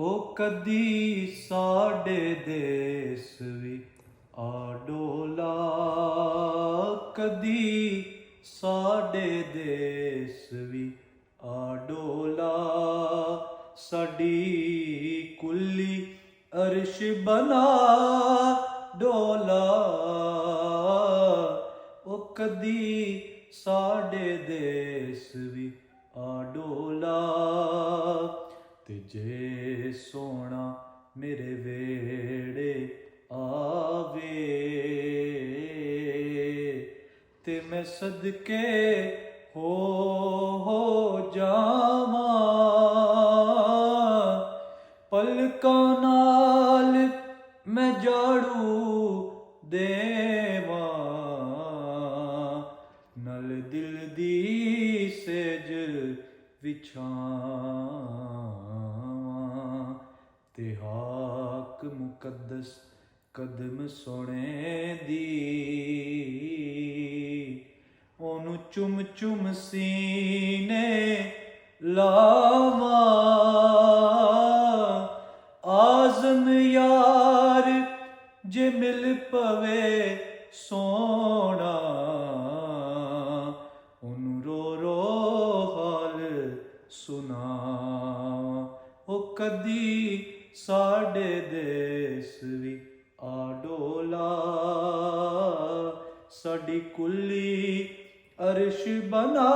ਉਹ ਕਦੀ ਸਾਡੇ ਦੇਸ ਵੀ ਆ ਡੋਲਾ, ਕਦੀ ਸਾਡੇ ਦੇਸ ਵੀ ਆ ਡੋਲਾ। ਸਾਡੀ ਕੁੱਲੀ ਅਰਸ਼ ਬਣਾ ਡੋਲਾ, ਉਹ ਕਦੀ ਸਾਡੇ ਦੇਸ ਵੀ ਆ ਡੋਲਾ। ਤੇ ਜੇ ਸੋਹਣਾ ਮੇਰੇ ਵੇੜੇ ਆਵੇ ਤੇ ਮੈਂ ਸਦਕੇ ਹੋ ਜਾਵਾਂ। ਪਲਕਾਂ ਨਾਲ ਮੈਂ ਝਾੜੂ ਦੇਵਾਂ, ਨਲ ਦਿਲ ਦੀ ਸੇਜ ਵਿਛਾਵਾਂ। ਤੇ ਹਾਕ ਮੁਕੱਦਸ ਕਦਮ ਸੋਹਣੇ ਦੀ, ਉਹਨੂੰ ਚੁੰਮ ਚੁੰਮ ਸੀਨੇ ਲਾਵਾਂ। ਆਜ਼ਮ ਯਾਰ ਜੇ ਮਿਲ ਪਵੇ ਸੋਹਣਾ, ਉਹਨੂੰ ਰੋ ਰੋ ਹਾਲ ਸੁਣਾਵਾਂ। ਉਹ ਕਦੀ ਸਾਡੇ ਦੇਸ ਵੀ ਆ ਡੋਲਾ, ਸਾਡੀ ਕੁੱਲੀ ਅਰਸ਼ ਬਣਾ